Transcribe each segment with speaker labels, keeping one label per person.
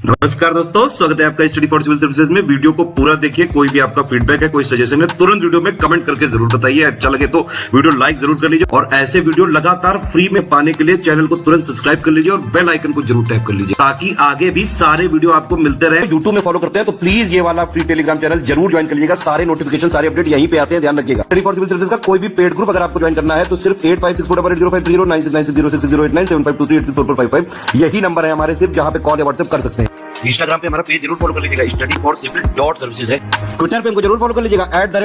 Speaker 1: नमस्कार दोस्तों, स्वागत है आपका स्टडी फॉर सिविल सर्विसेज में। वीडियो को पूरा देखिए। कोई भी आपका फीडबैक है, कोई सजेशन है, तुरंत वीडियो में कमेंट करके जरूर बताइए। अच्छा लगे तो वीडियो लाइक जरूर कर लीजिए और ऐसे वीडियो लगातार फ्री में पाने के लिए चैनल को तुरंत सब्सक्राइब कर लीजिए और बेल आइकन को जरूर टैप कर लीजिए ताकि आगे भी सारे वीडियो आपको मिलते रहे। यूट्यूब में फॉलो करते हैं तो प्लीज ये वाला फ्री टेलीग्राम चैनल जरूर ज्वाइन कर लीजिएगा। सारे नोटिफिकेशन, सारे अपडेट यहीं पे आते हैं, ध्यान रखिएगा। स्टडी फॉर सिविल सर्विसेज का कोई भी पेड ग्रुप अगर आपको ज्वाइन करना है तो सिर्फ 856480560660897523864455 यही नंबर है हमारे, सिर्फ जहां पे कॉल या व्हाट्सएप कर सकते हैं। इंस्टाग्राम पे हमारा पेज जरूर फॉलो कर लीजिएगा, studyforcivil.services है। ट्विटर पे हमको जरूर फॉलो कर लीजिएगा,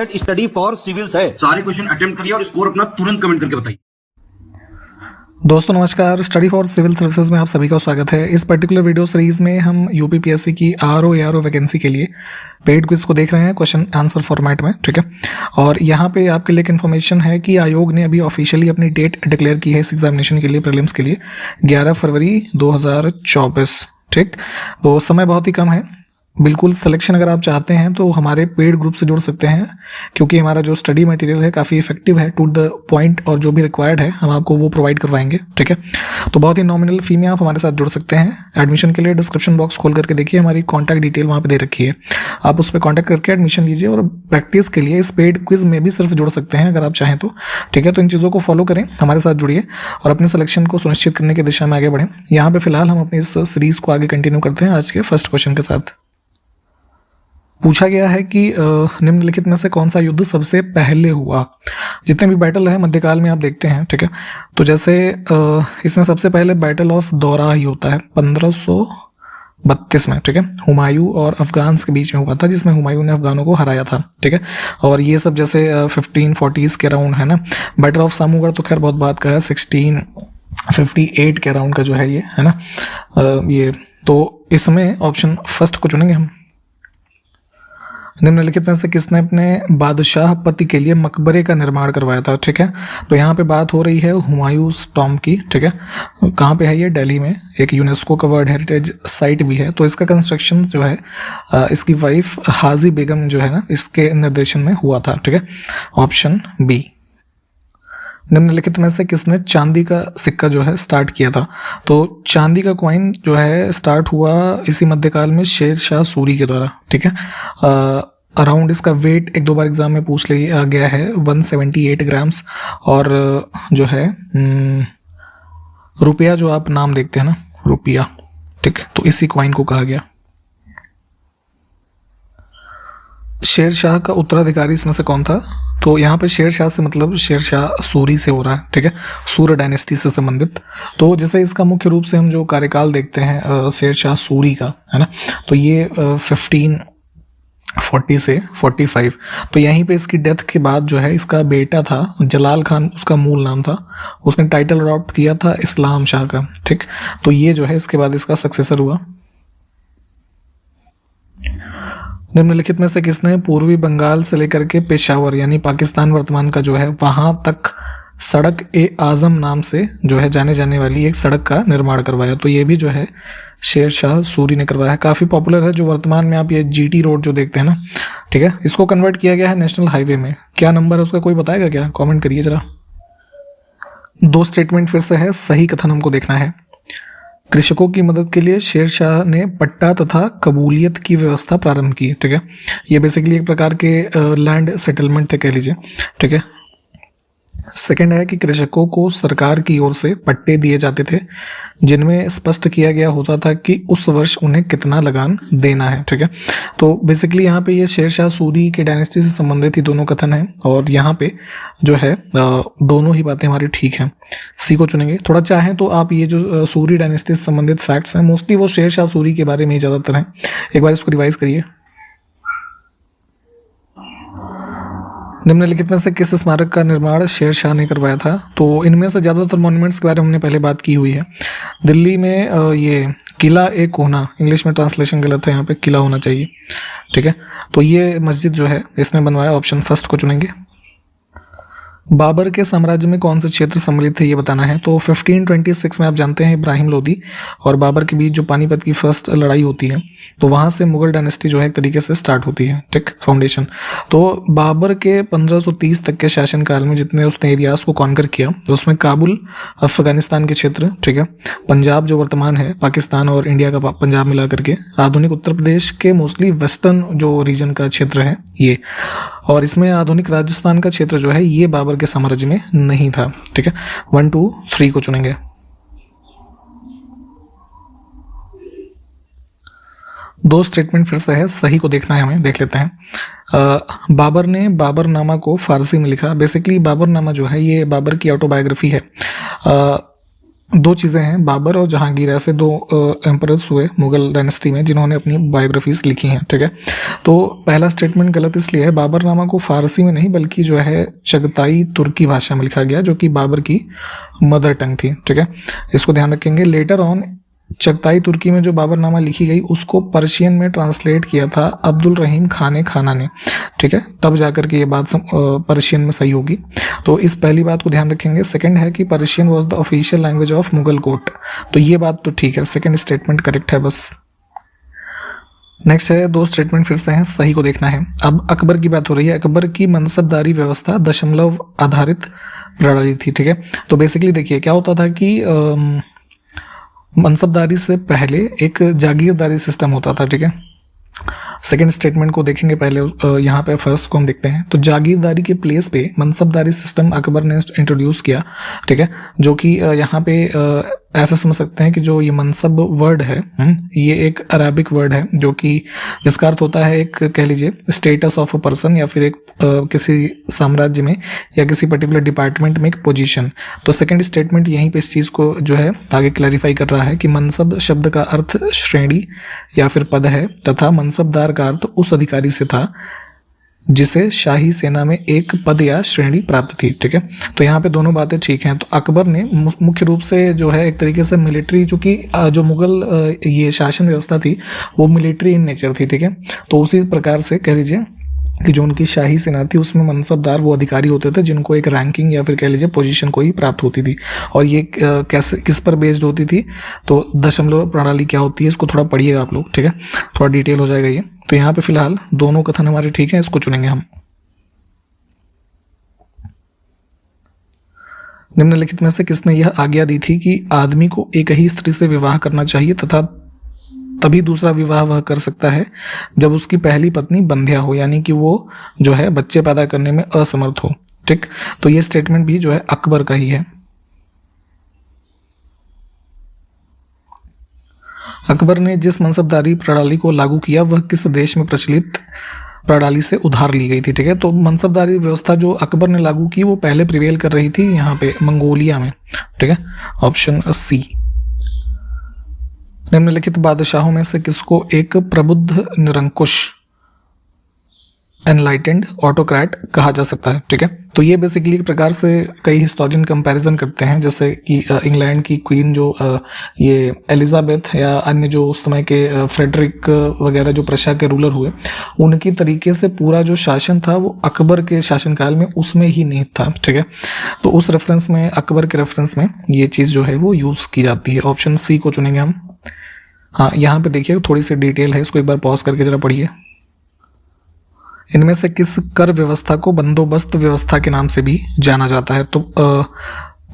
Speaker 1: @studyforcivils है। सारे क्वेश्चन अटेम्प्ट करिए और स्कोर अपना तुरंत कमेंट करके बताइए।
Speaker 2: दोस्तों नमस्कार, स्टडी फॉर सिविल सर्विसेज में आप सभी का स्वागत है। इस पर्टिकुलर वीडियो सीरीज में हम यूपीपीएससी की आरओ वैकेंसी के लिए पेड क्विज को देख रहे हैं क्वेश्चन आंसर फॉर्मेट में, ठीक है। और यहाँ पे आपके लिए एक इन्फॉर्मेशन है कि आयोग ने अभी ऑफिशियली अपनी डेट डिक्लेयर की है इस एग्जामिनेशन के लिए, प्रीलिम्स के लिए 11 फरवरी 2024, ठीक। तो समय बहुत ही कम है। बिल्कुल सिलेक्शन अगर आप चाहते हैं तो हमारे पेड ग्रुप से जुड़ सकते हैं, क्योंकि हमारा जो स्टडी मटेरियल है काफ़ी इफेक्टिव है, टू द पॉइंट, और जो भी रिक्वायर्ड है हम आपको वो प्रोवाइड करवाएंगे, ठीक है। तो बहुत ही नॉमिनल फी में आप हमारे साथ जुड़ सकते हैं। एडमिशन के लिए डिस्क्रिप्शन बॉक्स खोल करके देखिए, हमारी कॉन्टैक्ट डिटेल वहाँ पे दे रखी है। आप उस पर कॉन्टैक्ट करके एडमिशन लीजिए और प्रैक्टिस के लिए इस पेड क्विज में भी सिर्फ जुड़ सकते हैं अगर आप चाहें तो, ठीक है। तो इन चीज़ों को फॉलो करें, हमारे साथ जुड़िए और अपने सिलेक्शन को सुनिश्चित करने की दिशा में आगे बढ़ें। यहाँ पे फिलहाल हम अपनी इस सीरीज को आगे कंटिन्यू करते हैं आज के फर्स्ट क्वेश्चन के साथ। पूछा गया है कि निम्नलिखित में से कौन सा युद्ध सबसे पहले हुआ। जितने भी बैटल है मध्यकाल में आप देखते हैं, ठीक है। तो जैसे इसमें सबसे पहले बैटल ऑफ दौरा ही होता है 1532 में, ठीक है। हुमायूं और अफगान्स के बीच में हुआ था, जिसमें हुमायूं ने अफगानों को हराया था, ठीक है। और ये सब जैसे 1540s के अराउंड है ना। बैटल ऑफ सामूगढ़ तो खैर बहुत बात का है, 1658 के अराउंड का जो है ये, है ना। ये तो इसमें ऑप्शन फर्स्ट को चुनेंगे हम। निम्नलिखित में से किसने अपने बादशाह पति के लिए मकबरे का निर्माण करवाया था, ठीक है। तो यहाँ पे बात हो रही है हुमायूंस टॉम्ब की, ठीक है। कहाँ पे है ये? दिल्ली में, एक यूनेस्को का वर्ल्ड हेरिटेज साइट भी है। तो इसका कंस्ट्रक्शन जो है इसकी वाइफ हाजी बेगम जो है ना, इसके निर्देशन में हुआ था, ठीक है। Option B. निम्नलिखित में से किसने चांदी का सिक्का जो है स्टार्ट किया था? तो चांदी का कॉइन जो है स्टार्ट हुआ इसी मध्यकाल में शेर शाह सूरी के द्वारा, ठीक है। अराउंड इसका वेट एक दो बार एग्जाम में पूछ लिया गया है, 178 ग्राम्स। और जो है रुपया, जो आप नाम देखते हैं ना, रुपया, ठीक, तो इसी कॉइन को कहा गया। शेर शाह का उत्तराधिकारी इसमें से कौन था? तो यहाँ पे शेर शाह से मतलब शेर शाह सूरी से हो रहा है, ठीक है, सूर्य डायनेस्टी से संबंधित। तो जैसे इसका मुख्य रूप से हम जो कार्यकाल देखते हैं शेर शाह सूरी का, है ना, तो ये 1540 से 45। तो यहीं पे इसकी डेथ के बाद जो है इसका बेटा था जलाल खान, उसका मूल नाम था, उसने टाइटल अडॉप्ट किया था इस्लाम शाह का, ठीक। तो ये जो है इसके बाद इसका सक्सेसर हुआ। निम्नलिखित में से किसने पूर्वी बंगाल से लेकर के पेशावर यानी पाकिस्तान वर्तमान का जो है वहां तक सड़क ए आजम नाम से जो है जाने जाने वाली एक सड़क का निर्माण करवाया? तो ये भी जो है शेर शाह सूरी ने करवाया है। काफ़ी पॉपुलर है, जो वर्तमान में आप ये जीटी रोड जो देखते हैं ना, ठीक है, इसको कन्वर्ट किया गया है नेशनल हाईवे में। क्या नंबर है उसका, कोई बताएगा क्या? कॉमेंट करिए जरा। दो स्टेटमेंट फिर से है, सही कथन हमको देखना है। कृषकों की मदद के लिए शेर शाह ने पट्टा तथा कबूलियत की व्यवस्था प्रारंभ की, ठीक है। ये बेसिकली एक प्रकार के लैंड सेटलमेंट थे, कह लीजिए, ठीक है। सेकंड है कि कृषकों को सरकार की ओर से पट्टे दिए जाते थे, जिनमें स्पष्ट किया गया होता था कि उस वर्ष उन्हें कितना लगान देना है, ठीक है। तो बेसिकली यहाँ पे ये शेर शाह सूरी के डायनेस्टी से संबंधित ही दोनों कथन हैं, और यहाँ पे जो है दोनों ही बातें हमारी ठीक हैं। सी को चुनेंगे। थोड़ा चाहें तो आप ये जो सूरी डायनेस्टी से संबंधित फैक्ट्स हैं, मोस्टली वो शेर शाह सूरी के बारे में ही ज़्यादातर हैं। एक बार इसको रिवाइज करिए। निम्नलिखित में से किस स्मारक का निर्माण शेर शाह ने करवाया था? तो इनमें से ज़्यादातर मॉन्यूमेंट्स के बारे में हमने पहले बात की हुई है। दिल्ली में ये किला ए कोहना, इंग्लिश में ट्रांसलेशन गलत है, यहाँ पे किला होना चाहिए, ठीक है। तो ये मस्जिद जो है इसने बनवाया। ऑप्शन फर्स्ट को चुनेंगे। बाबर के साम्राज्य में कौन से क्षेत्र सम्मिलित थे ये बताना है। तो 1526 में आप जानते हैं इब्राहिम लोदी और बाबर के बीच जो पानीपत की फर्स्ट लड़ाई होती है, तो वहाँ से मुगल डायनेस्टी जो है एक तरीके से स्टार्ट होती है, ठीक, फाउंडेशन। तो बाबर के 1530 तक के शासनकाल में जितने उसने एरियाज को कॉन्कर किया, तो उसमें काबुल, अफगानिस्तान के क्षेत्र, ठीक है, पंजाब जो वर्तमान है पाकिस्तान और इंडिया का पंजाब मिला करके, आधुनिक उत्तर प्रदेश के मोस्टली वेस्टर्न जो रीजन का क्षेत्र है ये, और इसमें आधुनिक राजस्थान का क्षेत्र जो है ये बाबर के साम्राज्य में नहीं था, ठीक है। 1, 2, 3 को चुनेंगे। दो स्टेटमेंट फिर से है, सही को देखना है हमें, देख लेते हैं। बाबर ने बाबरनामा को फारसी में लिखा। बेसिकली बाबरनामा जो है ये बाबर की ऑटोबायोग्राफी है। दो चीज़ें हैं, बाबर और जहांगीर, ऐसे दो एम्परर्स हुए मुगल डायनेस्टी में जिन्होंने अपनी बायोग्राफीज लिखी हैं, ठीक है। तो पहला स्टेटमेंट गलत इसलिए है, बाबरनामा को फारसी में नहीं बल्कि जो है चगताई तुर्की भाषा में लिखा गया, जो कि बाबर की मदर टंग थी, ठीक है। इसको ध्यान रखेंगे। लेटर ऑन चगताई तुर्की में जो बाबरनामा लिखी गई उसको पर्शियन में ट्रांसलेट किया था अब्दुल रहीम खाना ने, ठीक है, तब जाकर के ये बात पर्शियन में सही होगी। तो इस पहली बात को ध्यान रखेंगे। सेकंड है कि Persian was the official language of Mughal court, तो ये बात तो ठीक है, सेकंड स्टेटमेंट करेक्ट है बस। नेक्स्ट है, दो स्टेटमेंट फिर से हैं, सही को देखना है। अब अकबर की बात हो रही है। अकबर की मनसबदारी व्यवस्था दशमलव आधारित प्रणाली थी, ठीक है। तो बेसिकली देखिए क्या होता था कि मनसबदारी से पहले एक जागीरदारी सिस्टम होता था, ठीक है। सेकेंड स्टेटमेंट को देखेंगे पहले, यहाँ पे फर्स्ट को हम देखते हैं। तो जागीरदारी के प्लेस पे मनसबदारी सिस्टम अकबर ने इंट्रोड्यूस किया, ठीक है, जो कि यहाँ पे ऐसा समझ सकते हैं कि जो ये मनसब वर्ड है, ये एक अरबिक वर्ड है जो कि जिसका अर्थ होता है एक, कह लीजिए, स्टेटस ऑफ अ पर्सन या फिर एक किसी साम्राज्य में या किसी पर्टिकुलर डिपार्टमेंट में एक पोजीशन। तो सेकंड स्टेटमेंट यहीं पे इस चीज़ को जो है आगे क्लैरिफाई कर रहा है कि मनसब शब्द का अर्थ श्रेणी या फिर पद है तथा मनसबदार का अर्थ उस अधिकारी से था जिसे शाही सेना में एक पद या श्रेणी प्राप्त थी, ठीक है। तो यहाँ पे दोनों बातें ठीक हैं। तो अकबर ने मुख्य रूप से जो है एक तरीके से मिलिट्री, चूँकि जो मुगल ये शासन व्यवस्था थी वो मिलिट्री इन नेचर थी, ठीक है। तो उसी प्रकार से कह लीजिए कि जो उनकी शाही सेना थी उसमें मनसबदार वो अधिकारी होते थे जिनको एक रैंकिंग या फिर कह लीजिए पोजीशन को ही प्राप्त होती थी। और ये कैसे, किस पर बेस्ड होती थी, तो दशमलव प्रणाली क्या होती है इसको थोड़ा पढ़िएगा आप लोग, ठीक है, थोड़ा डिटेल हो जाएगा ये। तो यहाँ पे फिलहाल दोनों कथन हमारे ठीक हैं, इसको चुनेंगे हम। निम्नलिखित में से किसने यह आज्ञा दी थी कि आदमी को एक ही स्त्री से विवाह करना चाहिए तथा तभी दूसरा विवाह वह कर सकता है जब उसकी पहली पत्नी बंध्या हो, यानी कि वो जो है बच्चे पैदा करने में असमर्थ हो, ठीक। तो ये स्टेटमेंट भी जो है अकबर का ही है। अकबर ने जिस मनसबदारी प्रणाली को लागू किया वह किस देश में प्रचलित प्रणाली से उधार ली गई थी, ठीक है। तो मनसबदारी व्यवस्था जो अकबर ने लागू की वो पहले प्रिवेल कर रही थी यहाँ पे मंगोलिया में, ठीक है, ऑप्शन सी। निम्नलिखित बादशाहों में से किसको एक प्रबुद्ध निरंकुश एनलाइटेंड ऑटोक्रेट कहा जा सकता है, ठीक है। तो ये बेसिकली एक प्रकार से कई हिस्टोरियन कंपैरिजन करते हैं, जैसे कि इंग्लैंड की क्वीन जो ये एलिजाबेथ या अन्य जो उस समय के फ्रेडरिक वगैरह जो प्रशा के रूलर हुए, उनकी तरीके से पूरा जो शासन था वो अकबर के शासनकाल में उसमें ही निहित था, ठीक है। तो उस रेफरेंस में, अकबर के रेफरेंस में ये चीज़ जो है वो यूज़ की जाती है। ऑप्शन सी को चुनेंगे हम। हाँ, यहाँ पे देखिए थोड़ी सी डिटेल है, इसको एक बार पॉज करके जरा पढ़िए। इनमें से किस कर व्यवस्था को बंदोबस्त व्यवस्था के नाम से भी जाना जाता है? तो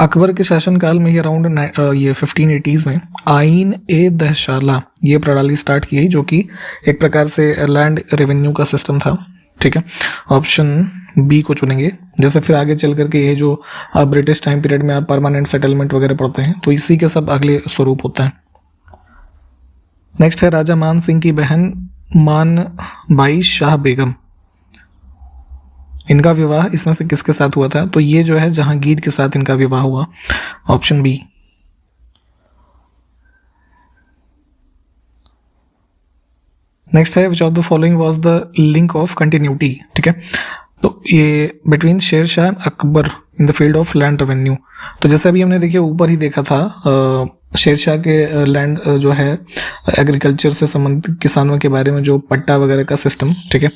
Speaker 2: अकबर के शासनकाल में ही अराउंड ये 1580s में आइन ए दहशाला ये प्रणाली स्टार्ट की गई, जो कि एक प्रकार से लैंड रेवेन्यू का सिस्टम था, ठीक है। ऑप्शन बी को चुनेंगे। जैसे फिर आगे चल करके ये जो ब्रिटिश टाइम पीरियड में आप परमानेंट सेटलमेंट वगैरह पढ़ते हैं, तो इसी के सब अगले स्वरूप होता है। नेक्स्ट है राजा मान सिंह की बहन मान बाई शाह बेगम, इनका विवाह इसमें से किसके साथ हुआ था? तो ये जो है जहांगीर के साथ इनका विवाह हुआ, ऑप्शन बी। नेक्स्ट है which of the following was the link of continuity, ठीक है। तो ये between Sher Shah and Akbar in the field of land revenue. तो जैसे अभी हमने देखिए ऊपर ही देखा था शेरशाह के लैंड जो है एग्रीकल्चर से संबंधित किसानों के बारे में जो पट्टा वगैरह का सिस्टम, ठीक है।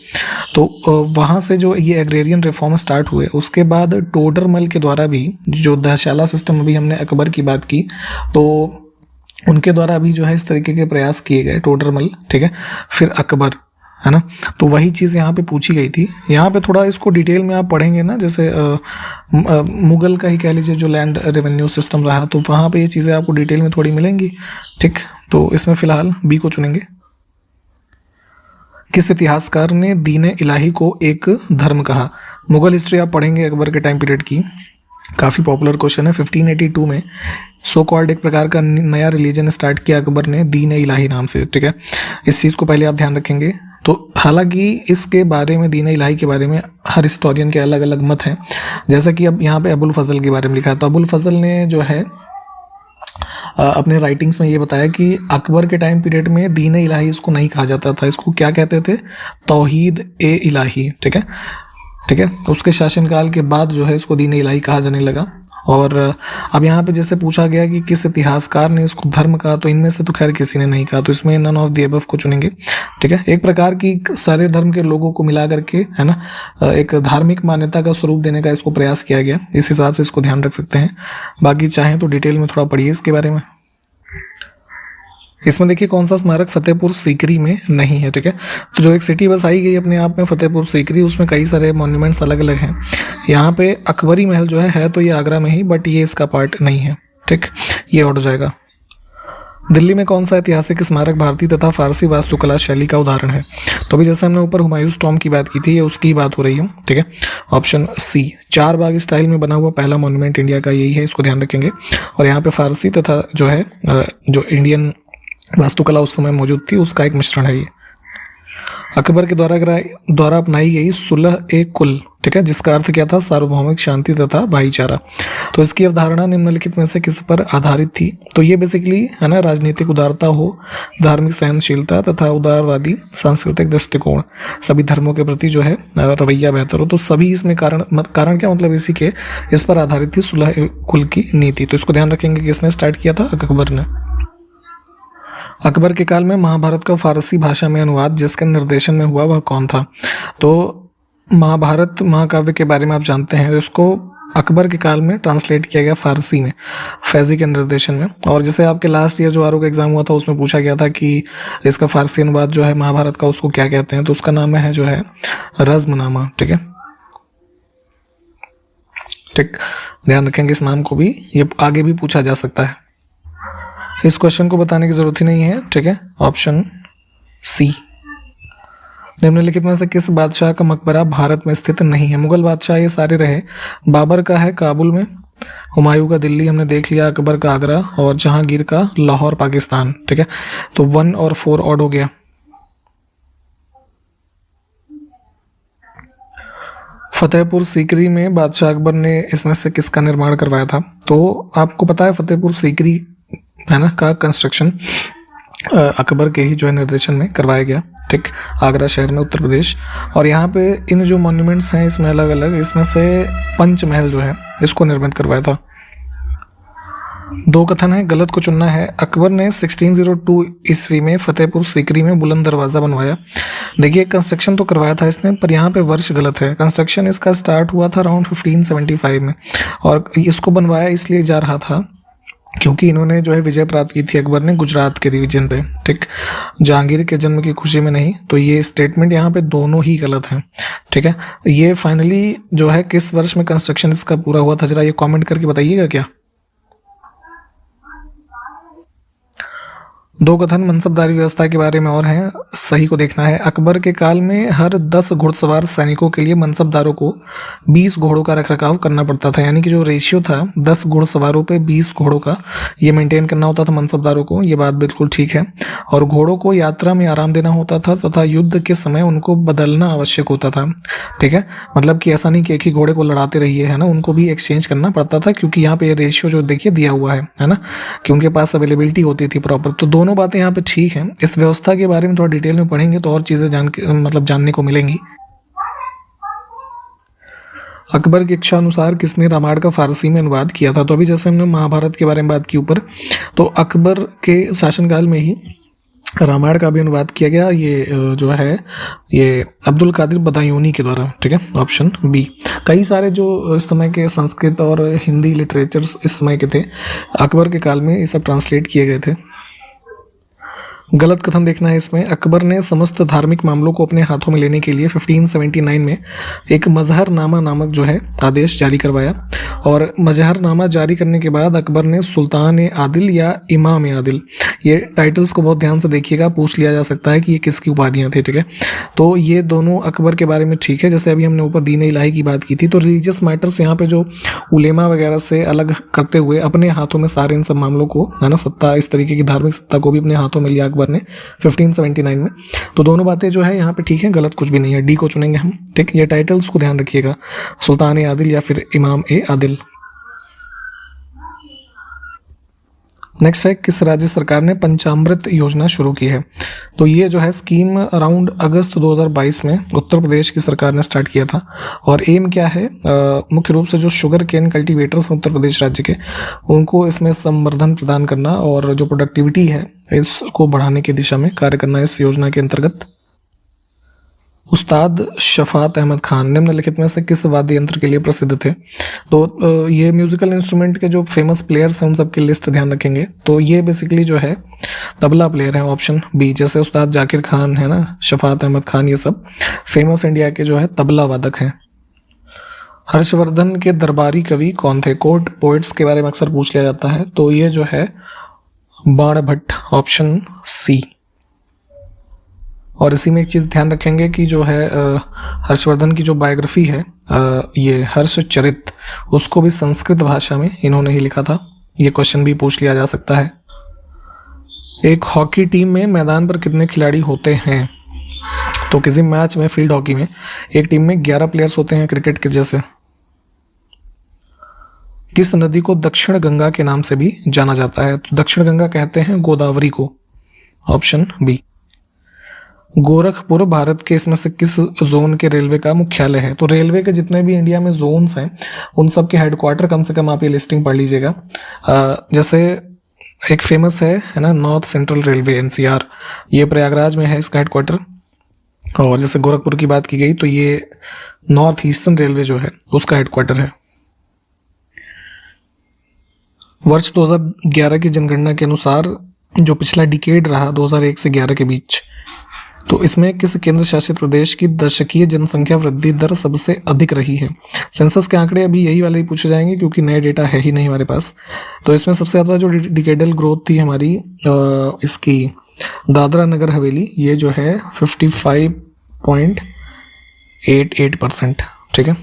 Speaker 2: तो वहाँ से जो ये एग्रेरियन रिफॉर्म स्टार्ट हुए, उसके बाद टोडरमल के द्वारा भी जो दहशाला सिस्टम, अभी हमने अकबर की बात की, तो उनके द्वारा भी जो है इस तरीके के प्रयास किए गए, टोडरमल, ठीक है, फिर अकबर, है ना। तो वही चीज़ यहाँ पे पूछी गई थी। यहाँ पे थोड़ा इसको डिटेल में आप पढ़ेंगे ना, जैसे मुगल का ही कह लीजिए जो लैंड रेवेन्यू सिस्टम रहा, तो वहाँ पे ये चीज़ें आपको डिटेल में थोड़ी मिलेंगी, ठीक। तो इसमें फ़िलहाल बी को चुनेंगे। किस इतिहासकार ने दीन इलाही को एक धर्म कहा? मुगल हिस्ट्री आप पढ़ेंगे अकबर के टाइम पीरियड की, काफ़ी पॉपुलर क्वेश्चन है। 1582 में सो कॉल्ड एक प्रकार का नया रिलीजन स्टार्ट किया अकबर ने, दीन इलाही नाम से, ठीक है। इस चीज़ को पहले आप ध्यान रखेंगे। तो हालांकि इसके बारे में, दीन इलाही के बारे में हर हिस्टोरियन के अलग अलग मत हैं। जैसा कि अब यहाँ पे अबुल फजल के बारे में लिखा है, तो अबुल फजल ने जो है अपने राइटिंग्स में ये बताया कि अकबर के टाइम पीरियड में दीन इलाही इसको नहीं कहा जाता था, इसको क्या कहते थे? तौहीद ए इलाही, ठीक है, ठीक है। उसके शासनकाल के बाद जो है इसको दीन इलाही कहा जाने लगा। और अब यहाँ पे जैसे पूछा गया कि किस इतिहासकार ने इसको धर्म कहा, तो इनमें से तो खैर किसी ने नहीं कहा, तो इसमें नन ऑफ द अबव को चुनेंगे, ठीक है। एक प्रकार की सारे धर्म के लोगों को मिला करके, है ना, एक धार्मिक मान्यता का स्वरूप देने का इसको प्रयास किया गया, इस हिसाब से इसको ध्यान रख सकते हैं। बाकी चाहें तो डिटेल में थोड़ा पढ़िए इसके बारे में। इसमें देखिए कौन सा स्मारक फतेहपुर सीकरी में नहीं है, ठीक है। तो जो एक सिटी बस आई गई अपने आप में फतेहपुर सीकरी, उसमें कई सारे मॉन्यूमेंट्स अलग अलग हैं। यहाँ पे अकबरी महल जो है तो ये आगरा में ही, बट ये इसका पार्ट नहीं है, ठीक, ये आउट हो जाएगा। दिल्ली में कौन सा ऐतिहासिक स्मारक भारतीय तथा फारसी वास्तुकला शैली का उदाहरण है? तो अभी जैसे हमने ऊपर हुमायूंस टॉम्ब की बात की थी, ये उसकी ही बात हो रही है, ठीक है। ऑप्शन सी, चार बाग स्टाइल में बना हुआ पहला मॉन्यूमेंट इंडिया का यही है, इसको ध्यान रखेंगे। और यहाँ पे फारसी तथा जो है जो इंडियन वास्तुकला उस समय मौजूद थी, उसका एक मिश्रण है ये। अकबर के द्वारा अपनाई गई सुलह ए कुल, ठीक है, जिसका अर्थ क्या था? सार्वभौमिक शांति तथा भाईचारा। तो इसकी अवधारणा निम्नलिखित में से किस पर आधारित थी? तो ये बेसिकली है ना, राजनीतिक उदारता हो, धार्मिक सहनशीलता तथा उदारवादी सांस्कृतिक दृष्टिकोण, सभी धर्मों के प्रति जो है रवैया बेहतर हो। तो सभी इसमें कारण क्या मतलब इसी के, इस पर आधारित थी सुलह ए कुल की नीति। तो इसको ध्यान रखेंगे, किसने स्टार्ट किया था? अकबर ने। अकबर के काल में महाभारत का फारसी भाषा में अनुवाद जिसके निर्देशन में हुआ वह कौन था? तो महाभारत महाकाव्य के बारे में आप जानते हैं, तो इसको अकबर के काल में ट्रांसलेट किया गया फारसी में, फैजी के निर्देशन में। और जैसे आपके लास्ट ईयर जो आरओ का एग्जाम हुआ था, उसमें पूछा गया था कि इसका फारसी अनुवाद जो है महाभारत का, उसको क्या कहते हैं? तो उसका नाम है जो है रज़्मनामा, ठीक है, ठीक, ध्यान रखेंगे इस नाम को भी, ये आगे भी पूछा जा सकता है। इस क्वेश्चन को बताने की जरूरत ही नहीं है, ठीक है। ऑप्शन सी, निम्नलिखित में से किस बादशाह का मकबरा भारत में स्थित नहीं है? मुगल बादशाह ये सारे रहे। बाबर का है काबुल में, हुमायूं का दिल्ली हमने देख लिया, अकबर का आगरा, और जहांगीर का लाहौर पाकिस्तान, ठीक है। तो 1 और 4 ऑड हो गया। फतेहपुर सीकरी में बादशाह अकबर ने इसमें से किसका निर्माण करवाया था? तो आपको पता है फतेहपुर सीकरी है ना का कंस्ट्रक्शन अकबर के ही जो है निर्देशन में करवाया गया, ठीक, आगरा शहर में, उत्तर प्रदेश। और यहाँ पे इन जो मॉन्यूमेंट्स हैं इसमें अलग अलग, इसमें से पंचमहल जो है इसको निर्मित करवाया था। 2 कथन है, गलत को चुनना है। अकबर ने 1602 ईस्वी में फतेहपुर सीकरी में बुलंद दरवाज़ा बनवाया। देखिए कंस्ट्रक्शन तो करवाया था इसने, पर यहाँ पे वर्ष गलत है। कंस्ट्रक्शन इसका स्टार्ट हुआ था अराउंड 1575 में, और इसको बनवाया इसलिए जा रहा था क्योंकि इन्होंने जो है विजय प्राप्त की थी अकबर ने गुजरात के रीजन पे, ठीक, जहांगीर के जन्म की खुशी में नहीं। तो ये स्टेटमेंट यहाँ पे दोनों ही गलत हैं, ठीक है। ये फाइनली जो है किस वर्ष में कंस्ट्रक्शन इसका पूरा हुआ था, जरा ये कमेंट करके बताइएगा क्या। 2 कथन मनसबदारी व्यवस्था के बारे में और हैं, सही को देखना है। अकबर के काल में हर 10 घुड़सवार सैनिकों के लिए मनसबदारों को 20 घोड़ों का रखरखाव करना पड़ता था, यानी कि जो रेशियो था 10 घुड़सवारों पे 20 घोड़ों का, ये मेंटेन करना होता था मनसबदारों को। ये बात बिल्कुल ठीक है। और घोड़ों को यात्रा में आराम देना होता था तथा युद्ध के समय उनको बदलना आवश्यक होता था, ठीक है। मतलब कि ऐसा नहीं कि एक ही घोड़े को लड़ाते रहिए, है ना, उनको भी एक्सचेंज करना पड़ता था, क्योंकि यहाँ पे रेशियो जो देखिए दिया हुआ है ना, कि उनके पास अवेलेबिलिटी होती थी प्रॉपर। तो दोनों बातें यहाँ पे ठीक हैं। इस व्यवस्था के बारे में थोड़ा डिटेल में पढ़ेंगे तो और चीज़ें जानने को मिलेंगी। अकबर की इच्छा अनुसार किसने रामायण का फारसी में अनुवाद किया था? तो अभी जैसे हमने महाभारत के बारे में बात की ऊपर, तो अकबर के शासनकाल में ही रामायण का भी अनुवाद किया गया, ये जो है ये अब्दुल कादिर बदायूनी के द्वारा। ठीक है, ऑप्शन बी। कई सारे जो इस समय के संस्कृत और हिंदी लिटरेचर्स इस समय के थे, अकबर के काल में ये सब ट्रांसलेट किए गए थे। गलत कथन देखना है इसमें। अकबर ने समस्त धार्मिक मामलों को अपने हाथों में लेने के लिए 1579 में एक मजहरनामा नामक जो है आदेश जारी करवाया, और मजहरनामा जारी करने के बाद अकबर ने सुल्तान आदिल या इमाम आदिल, ये टाइटल्स को बहुत ध्यान से देखिएगा, पूछ लिया जा सकता है कि ये किसकी उपाधियां थी। ठीक है, तो ये दोनों अकबर के बारे में ठीक है। जैसे अभी हमने ऊपर दीन इलाही की बात की थी, तो रिलीजियस मैटर्स यहाँ पे जो उलेमा वगैरह से अलग करते हुए अपने हाथों में सारे इन सब मामलों को, है ना, सत्ता, इस तरीके की धार्मिक सत्ता को भी अपने हाथों में लिया अकबर ने 1579 में। तो दोनों बातें जो है यहाँ पे ठीक है, गलत कुछ भी नहीं है। डी को चुनेंगे हम। ठीक, ये टाइटल्स को ध्यान रखिएगा, सुल्तान आदिल या फिर इमाम आदिल। नेक्स्ट है, किस राज्य सरकार ने पंचामृत योजना शुरू की है? तो ये जो है स्कीम अराउंड अगस्त 2022 में उत्तर प्रदेश की सरकार ने स्टार्ट किया था। और एम क्या है? मुख्य रूप से जो शुगर केन कल्टीवेटर्स हैं उत्तर प्रदेश राज्य के, उनको इसमें संवर्धन प्रदान करना और जो प्रोडक्टिविटी है इसको बढ़ाने की दिशा में कार्य करना इस योजना के अंतर्गत। उस्ताद शफात अहमद खान निम्नलिखित में से किस वाद्य यंत्र के लिए प्रसिद्ध थे? तो ये म्यूजिकल इंस्ट्रूमेंट के जो फेमस प्लेयर्स हैं उन सब की लिस्ट ध्यान रखेंगे। तो ये बेसिकली जो है तबला प्लेयर है, ऑप्शन बी। जैसे उस्ताद जाकिर खान है ना, शफात अहमद खान, ये सब फेमस इंडिया के जो है तबला वादक हैं। हर्षवर्धन के दरबारी कवि कौन थे? कोर्ट पोएट्स के बारे में अक्सर पूछ लिया जाता है, तो ये जो है बाणभट्ट, ऑप्शन सी। और इसी में एक चीज़ ध्यान रखेंगे कि जो है हर्षवर्धन की जो बायोग्राफी है, ये हर्षचरित, उसको भी संस्कृत भाषा में इन्होंने ही लिखा था। ये क्वेश्चन भी पूछ लिया जा सकता है। एक हॉकी टीम में मैदान पर कितने खिलाड़ी होते हैं? तो किसी मैच में, फील्ड हॉकी में, एक टीम में 11 प्लेयर्स होते हैं, क्रिकेट के जैसे। किस नदी को दक्षिण गंगा के नाम से भी जाना जाता है? तो दक्षिण गंगा कहते हैं गोदावरी को, ऑप्शन बी। गोरखपुर भारत के इसमें से किस जोन के रेलवे का मुख्यालय है? तो रेलवे के जितने भी इंडिया में जोन्स हैं उन सब के हेडक्वार्टर कम से कम आप ये लिस्टिंग पढ़ लीजिएगा। जैसे एक फेमस है ना, नॉर्थ सेंट्रल रेलवे NCR, ये प्रयागराज में है इसका हेडक्वार्टर। और जैसे गोरखपुर की बात की गई तो ये नॉर्थ ईस्टर्न रेलवे जो है उसका हेडक्वार्टर है। वर्ष 2011 की जनगणना के अनुसार जो पिछला डिकेड रहा 2001 से 11 के बीच, तो इसमें किस केंद्र शासित प्रदेश की दशकीय जनसंख्या वृद्धि दर सबसे अधिक रही है? सेंसस के आंकड़े अभी यही वाले ही पूछे जाएंगे क्योंकि नए डेटा है ही नहीं हमारे पास। तो इसमें सबसे ज़्यादा जो डिकेडल ग्रोथ थी हमारी इसकी दादरा नगर हवेली, ये जो है 55.88%। ठीक है।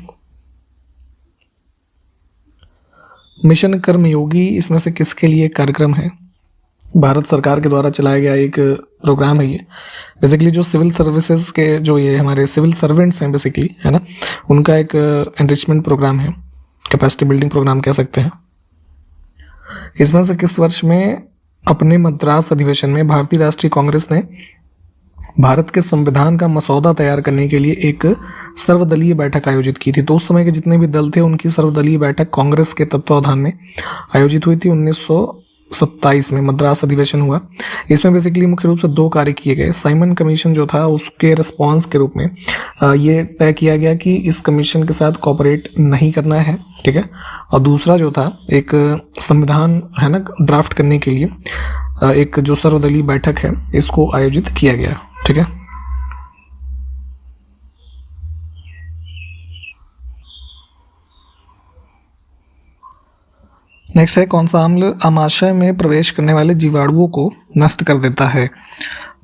Speaker 2: मिशन कर्मयोगी इसमें से किसके लिए कार्यक्रम है? भारत सरकार के द्वारा चलाया गया एक प्रोग्राम है ये। बेसिकली जो सिविल सर्विसेज के जो ये हमारे सिविल सर्वेंट्स हैं बेसिकली, है ना, उनका एक एनरिचमेंट प्रोग्राम है, कैपेसिटी बिल्डिंग प्रोग्राम कह सकते हैं। इसमें से किस वर्ष में अपने मद्रास अधिवेशन में भारतीय राष्ट्रीय कांग्रेस ने भारत के संविधान का मसौदा तैयार करने के लिए एक सर्वदलीय बैठक आयोजित की थी? तो उस समय के जितने भी दल थे उनकी सर्वदलीय बैठक कांग्रेस के तत्वावधान में आयोजित हुई थी। 1927 में मद्रास अधिवेशन हुआ। इसमें बेसिकली मुख्य रूप से 2 कार्य किए गए। साइमन कमीशन जो था उसके रिस्पॉन्स के रूप में ये तय किया गया कि इस कमीशन के साथ कोऑपरेट नहीं करना है। ठीक है। और दूसरा जो था एक संविधान है ना ड्राफ्ट करने के लिए एक जो सर्वदलीय बैठक है इसको आयोजित किया गया। ठीक है। नेक्स्ट है, कौन सा अम्ल आमाशय में प्रवेश करने वाले जीवाणुओं को नष्ट कर देता है?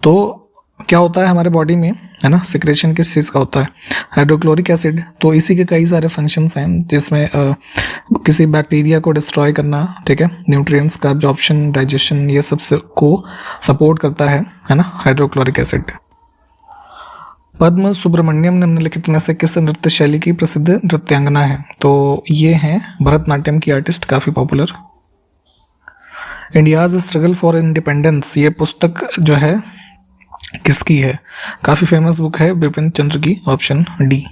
Speaker 2: तो क्या होता है हमारे बॉडी में, है ना, सिक्रेशन किस चीज़ का होता है? Hydrochloric acid. तो इसी के कई सारे फंक्शंस हैं जिसमें किसी बैक्टीरिया को डिस्ट्रॉय करना, ठीक है, न्यूट्रिएंट्स का एब्जॉर्प्शन, डाइजेशन, ये सब को सपोर्ट करता है ना, हाइड्रोक्लोरिक एसिड। पद्म सुब्रमण्यम निम्नलिखित में से किस नृत्य शैली की प्रसिद्ध नृत्यांगना है? तो ये हैं भरतनाट्यम की आर्टिस्ट, काफ़ी popular. India's struggle for independence, ये पुस्तक जो है किसकी है? काफ़ी फेमस बुक है, बिपिन चंद्र की, option D.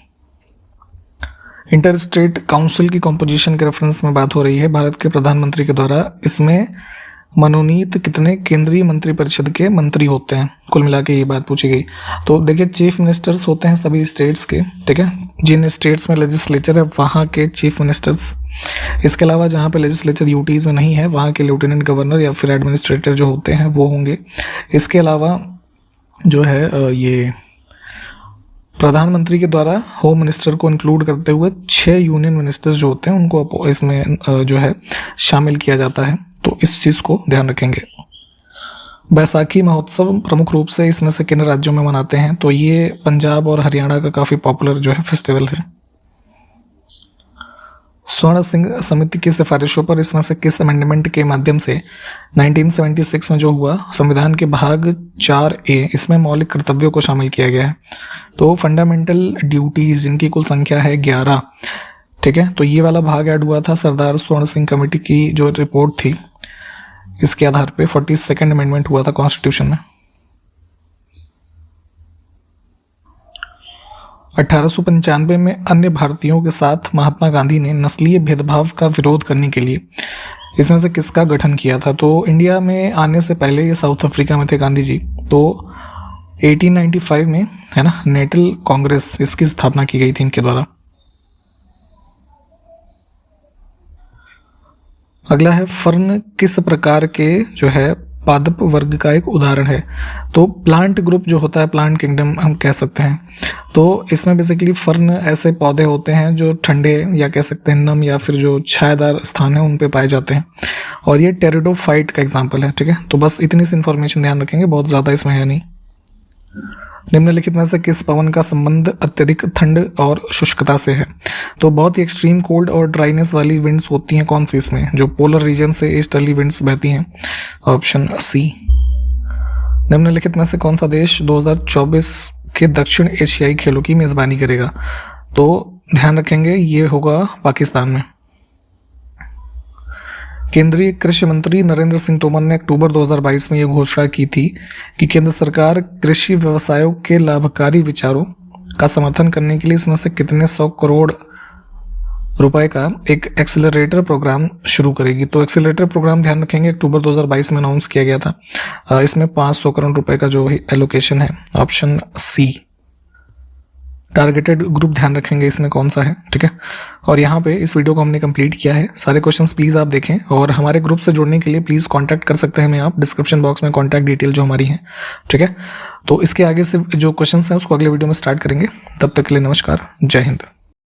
Speaker 2: Inter state council की कॉम्पोजिशन के रेफरेंस में बात हो रही है भारत के प्रधानमंत्री के द्वारा। इसमें मनोनीत कितने केंद्रीय मंत्रिपरिषद के मंत्री होते हैं, कुल मिला के ये बात पूछी गई। तो देखिए चीफ मिनिस्टर्स होते हैं सभी स्टेट्स के, ठीक है, जिन स्टेट्स में लेजिस्लेचर है वहाँ के चीफ मिनिस्टर्स। इसके अलावा जहाँ पे लेजिस्लेचर यूटीज़ में नहीं है वहाँ के लेफ्टिनेंट गवर्नर या फिर एडमिनिस्ट्रेटर जो होते हैं वो होंगे। इसके अलावा जो है ये प्रधानमंत्री के द्वारा होम मिनिस्टर को इंक्लूड करते हुए 6 यूनियन मिनिस्टर्स जो होते हैं उनको इसमें जो है शामिल किया जाता है, तो इस चीज़ को ध्यान रखेंगे। बैसाखी महोत्सव प्रमुख रूप से इसमें से किन राज्यों में मनाते हैं, तो ये पंजाब और हरियाणा का काफ़ी पॉपुलर जो है फेस्टिवल है। स्वर्ण सिंह समिति की सिफारिशों पर इसमें से किस अमेंडमेंट के माध्यम से 1976 में जो हुआ संविधान के भाग 4A इसमें मौलिक कर्तव्यों को शामिल किया गया है। तो फंडामेंटल ड्यूटीज जिनकी कुल संख्या है 11, ठीक है, तो ये वाला भाग ऐड हुआ था सरदार स्वर्ण सिंह कमेटी की जो रिपोर्ट थी, इसके आधार पे 42nd अमेंडमेंट हुआ था कॉन्स्टिट्यूशन में। 1895 में अन्य भारतीयों के साथ महात्मा गांधी ने नस्लीय भेदभाव का विरोध करने के लिए इसमें से किसका गठन किया था। तो इंडिया में आने से पहले ये साउथ अफ्रीका में थे गांधी जी। तो 1895 में है ना नेशनल कांग्रेस, इसकी स्थापना की गई थी इनके द्वारा। अगला है फर्न किस प्रकार के जो है पादप वर्ग का एक उदाहरण है। तो प्लांट ग्रुप जो होता है, प्लांट किंगडम हम कह सकते हैं। तो इसमें बेसिकली फर्न ऐसे पौधे होते हैं जो ठंडे या कह सकते हैं नम या फिर जो छायादार स्थान है उन पे पाए जाते हैं, और ये टेरिडोफाइट का एग्जाम्पल है, ठीक है। तो बस इतनी सी इन्फॉर्मेशन ध्यान रखेंगे, बहुत ज़्यादा इसमें है नहीं। निम्नलिखित में से किस पवन का संबंध अत्यधिक ठंड और शुष्कता से है। तो बहुत ही एक्सट्रीम कोल्ड और ड्राइनेस वाली विंड्स होती हैं कौन सी इसमें, जो पोलर रीजन से ईस्टर्ली विंड्स बहती हैं, ऑप्शन सी। निम्नलिखित में से कौन सा देश 2024 के दक्षिण एशियाई खेलों की मेज़बानी करेगा। तो ध्यान रखेंगे ये होगा पाकिस्तान में। केंद्रीय कृषि मंत्री नरेंद्र सिंह तोमर ने अक्टूबर 2022 में यह घोषणा की थी कि केंद्र सरकार कृषि व्यवसायों के लाभकारी विचारों का समर्थन करने के लिए इसमें से कितने 100 करोड़ रुपए का एक एक्सेलरेटर प्रोग्राम शुरू करेगी। तो एक्सेलरेटर प्रोग्राम ध्यान रखेंगे अक्टूबर 2022 में अनाउंस किया गया था। इसमें 500 करोड़ रुपए का जो एलोकेशन है, ऑप्शन सी। टारगेटेड ग्रुप ध्यान रखेंगे इसमें कौन सा है, ठीक है। और यहाँ पे इस वीडियो को हमने कंप्लीट किया है। सारे क्वेश्चंस प्लीज़ आप देखें, और हमारे ग्रुप से जुड़ने के लिए प्लीज़ कांटेक्ट कर सकते हैं हमें आप, डिस्क्रिप्शन बॉक्स में कांटेक्ट डिटेल जो हमारी है, ठीक है। तो इसके आगे से जो क्वेश्चंस हैं उसको अगले वीडियो में स्टार्ट करेंगे। तब तक के लिए नमस्कार, जय हिंद।